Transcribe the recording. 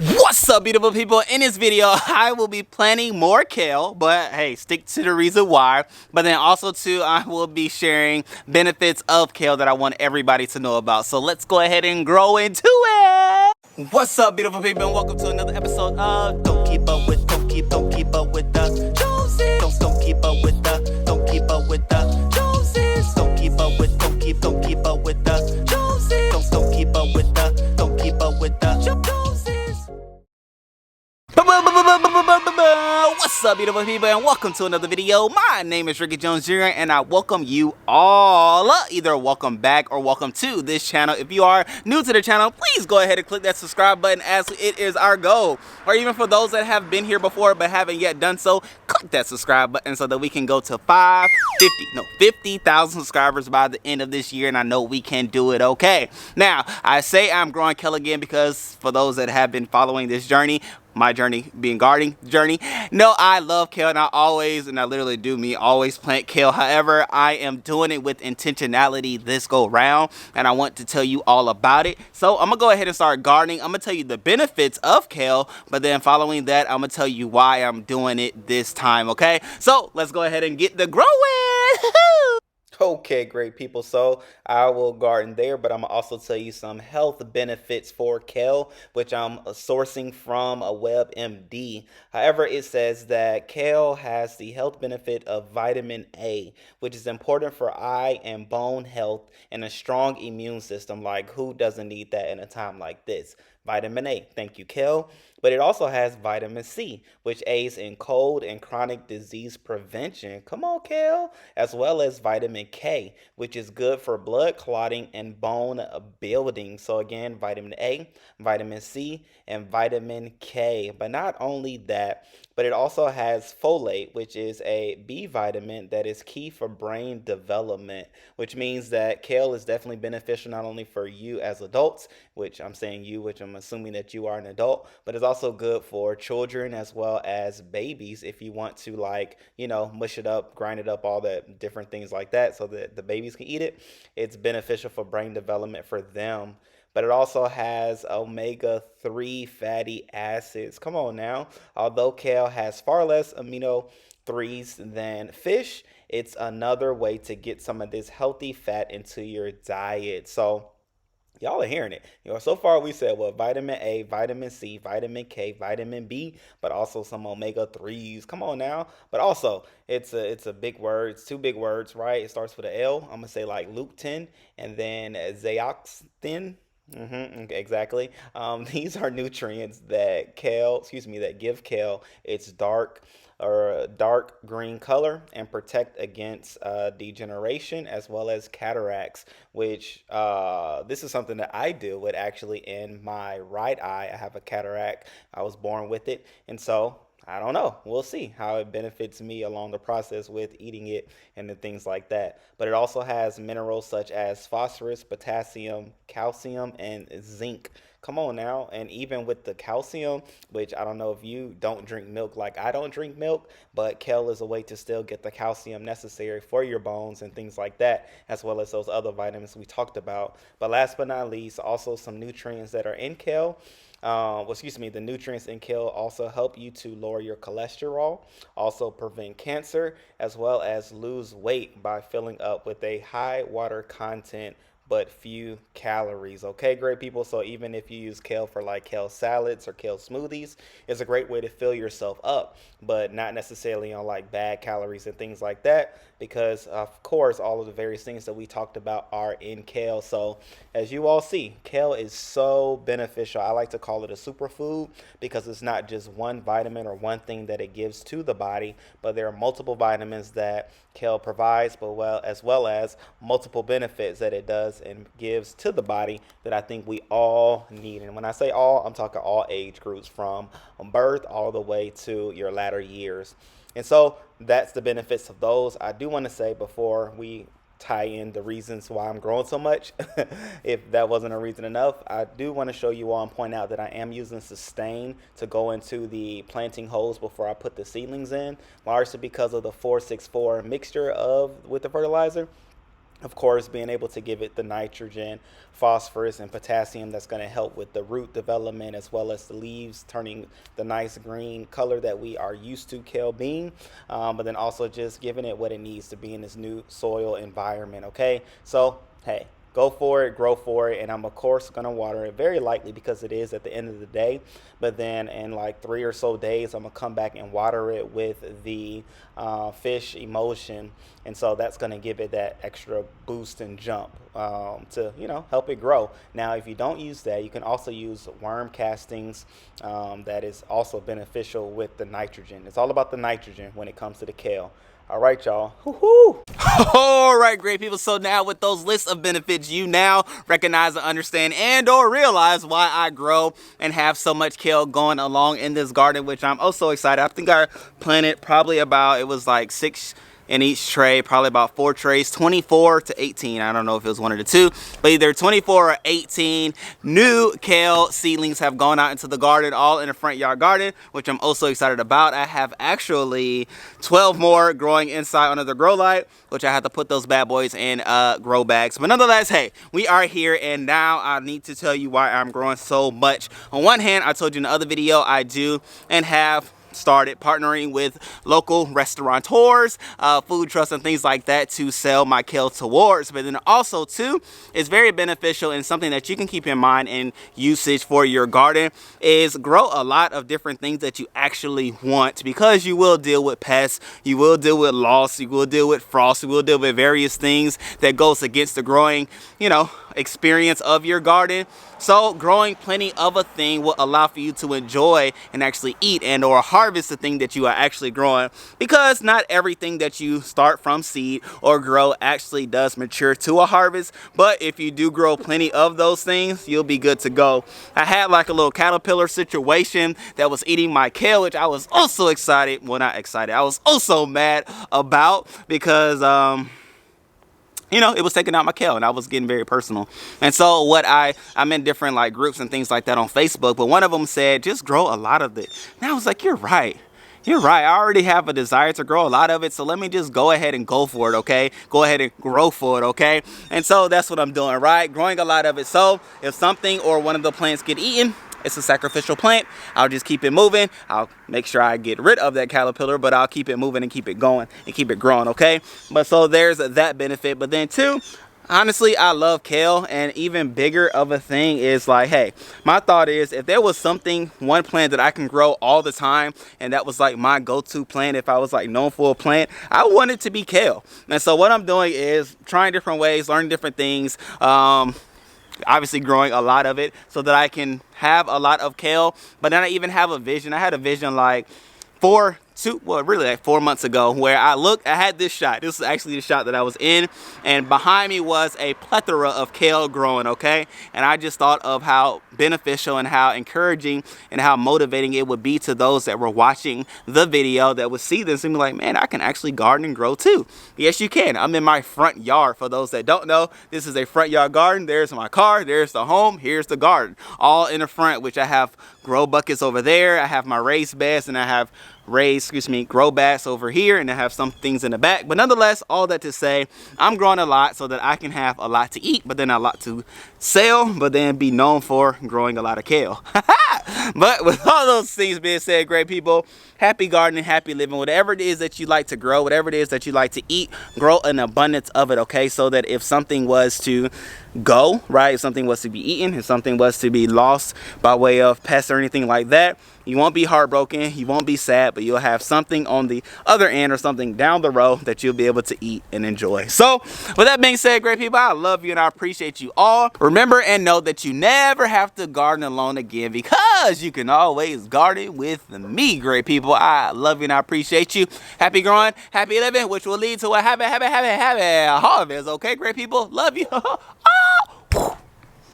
What's up, beautiful people? In this video, I will be planting more kale, but hey, stick to the reason why. But then also too, I will be sharing benefits of kale that I want everybody to know about. So let's go ahead and grow into it. What's up, beautiful people, and welcome to another episode of Don't Keep Up With the Joneses. Don't keep up with the Joneses. Don't keep up with the Joneses. Don't keep up with the Joneses. What's up, beautiful people, and welcome to another video. My name is Ricky Jones Jr. and I welcome you all. Either welcome back or welcome to this channel. If you are new to the channel, please go ahead and click that subscribe button, as it is our goal. Or even for those that have been here before but haven't yet done so, click that subscribe button so that we can go to 50,000 subscribers by the end of this year, and I know we can do it. Okay, now I say I'm growing kale again because for those that have been following this journey, my journey being gardening journey, no, I love kale, and I literally do always plant kale. However, I am doing it with intentionality this go round, and I want to tell you all about it. So I'm gonna go ahead and start gardening. I'm gonna tell you the benefits of kale, but then following that, I'm gonna tell you why I'm doing it this time. Okay, so let's go ahead and get the growing. Okay, great people. So I will garden there, but I'm gonna also tell you some health benefits for kale, which I'm sourcing from a WebMD. However, it says that kale has the health benefit of vitamin A, which is important for eye and bone health and a strong immune system. Like, who doesn't need that in a time like this? Vitamin A, thank you, kale. But it also has vitamin C, which aids in cold and chronic disease prevention. Come on, kale. As well as vitamin K, which is good for blood clotting and bone building. So again, vitamin A, vitamin C, and vitamin K. But not only that, but it also has folate, which is a B vitamin that is key for brain development, which means that kale is definitely beneficial not only for you as adults, which I'm saying you, which I'm assuming that you are an adult, but it's also good for children as well as babies if you want to, like, mush it up, grind it up, all that different things like that so that the babies can eat it. It's beneficial for brain development for them. But it also has omega-3 fatty acids. Come on now. Although kale has far less amino 3s than fish, it's another way to get some of this healthy fat into your diet. So y'all are hearing it. So far we said, well, vitamin A, vitamin C, vitamin K, vitamin B, but also some omega-3s. Come on now. But also, it's a big word. It's two big words, right? It starts with an L. I'm gonna say like lutein and then zeaxanthin. Exactly. These are nutrients that that give kale its dark green color and protect against degeneration as well as cataracts, which this is something that I deal with actually in my right eye. I have a cataract. I was born with it. And so I don't know. We'll see how it benefits me along the process with eating it and the things like that. But it also has minerals such as phosphorus, potassium, calcium, and zinc. Come on now. And even with the calcium, which I don't know if you don't drink milk like I don't drink milk, but kale is a way to still get the calcium necessary for your bones and things like that, as well as those other vitamins we talked about. But last but not least, also some nutrients that are in kale. The nutrients in kale also help you to lower your cholesterol, also prevent cancer, as well as lose weight by filling up with a high water content but few calories. Okay, great people. So even if you use kale for like kale salads or kale smoothies, it's a great way to fill yourself up, but not necessarily on like bad calories and things like that, because of course all of the various things that we talked about are in kale. So as you all see, kale is so beneficial. I like to call it a superfood because it's not just one vitamin or one thing that it gives to the body, but there are multiple vitamins that kale provides, but as well as multiple benefits that it does and gives to the body that I think we all need. And when I say all, I'm talking all age groups from birth all the way to your latter years. And so that's the benefits of those. I do want to say before we tie in the reasons why I'm growing so much, if that wasn't a reason enough, I do want to show you all and point out that I am using sustain to go into the planting holes before I put the seedlings in, largely because of the 4-6-4 mixture with the fertilizer. Of course, being able to give it the nitrogen, phosphorus, and potassium that's going to help with the root development, as well as the leaves turning the nice green color that we are used to kale being. But then also just giving it what it needs to be in this new soil environment. Okay, so hey, go for it, grow for it, and I'm of course gonna water it very lightly because it is at the end of the day. But then in like 3 or so days, I'm gonna come back and water it with the fish emulsion, and so that's gonna give it that extra boost and jump to help it grow. Now, if you don't use that, you can also use worm castings. That is also beneficial with the nitrogen. It's all about the nitrogen when it comes to the kale. All right, y'all. Woo-hoo. All right, great people. So now with those lists of benefits, you now recognize and understand and or realize why I grow and have so much kale going along in this garden, which I'm oh so excited. I think I planted probably about, it was like 6 in each tray, probably about 4 trays, 24 to 18. I don't know if it was one of the two, but either 24 or 18 new kale seedlings have gone out into the garden, all in a front yard garden, which I'm also excited about. I have actually 12 more growing inside under the grow light, which I have to put those bad boys in grow bags. But nonetheless, hey, we are here, and now I need to tell you why I'm growing so much. On one hand, I told you in the other video, I do and have started partnering with local restaurateurs, food trucks, and things like that to sell my kale towards. But then also too, it's very beneficial, and something that you can keep in mind in usage for your garden is grow a lot of different things that you actually want, because you will deal with pests, you will deal with loss, you will deal with frost, you will deal with various things that goes against the growing experience of your garden. So growing plenty of a thing will allow for you to enjoy and actually eat and or harvest the thing that you are actually growing, because not everything that you start from seed or grow actually does mature to a harvest. But if you do grow plenty of those things, you'll be good to go. I had like a little caterpillar situation that was eating my kale, which I was also excited, well, not excited, I was also mad about, because it was taking out my kale, and I was getting very personal. And so I'm in different like groups and things like that on Facebook, but one of them said, just grow a lot of it. And I was like, you're right. You're right. I already have a desire to grow a lot of it, so let me just go ahead and go for it, okay? Go ahead and grow for it, okay? And so that's what I'm doing, right? Growing a lot of it. So if something or one of the plants get eaten, it's a sacrificial plant. I'll just keep it moving. I'll make sure I get rid of that caterpillar, but I'll keep it moving and keep it going and keep it growing, okay? But so there's that benefit. But then too, honestly, I love kale, and even bigger of a thing is like, hey, my thought is, if there was one plant that I can grow all the time, and that was like my go-to plant, if I was like known for a plant, I want it to be kale. And so what I'm doing is trying different ways, learning different things, obviously growing a lot of it so that I can have a lot of kale. But then I even have a vision. I had a vision like 4 months ago, where I had this shot. This is actually the shot that I was in, and behind me was a plethora of kale growing, okay? And I just thought of how beneficial and how encouraging and how motivating it would be to those that were watching the video, that would see this and be like, man, I can actually garden and grow too. Yes, you can. I'm in my front yard. For those that don't know, this is a front yard garden. There's my car, there's the home, here's the garden, all in the front, which I have grow buckets over there. I have my raised beds, and I have grow bags over here, and I have some things in the back. But nonetheless, all that to say, I'm growing a lot so that I can have a lot to eat, but then a lot to sell, but then be known for growing a lot of kale. But with all those things being said, great people, happy gardening, happy living. Whatever it is that you like to grow, whatever it is that you like to eat, grow an abundance of it, okay? So that if something was to go, right, if something was to be eaten, if something was to be lost by way of pests or anything like that, you won't be heartbroken, you won't be sad, but you'll have something on the other end or something down the road that you'll be able to eat and enjoy. So with that being said, great people, I love you and I appreciate you all. Remember and know that you never have to garden alone again, because you can always garden with me, great people. I love you and I appreciate you. Happy growing, happy living, which will lead to a happy harvest. Okay, great people, love you.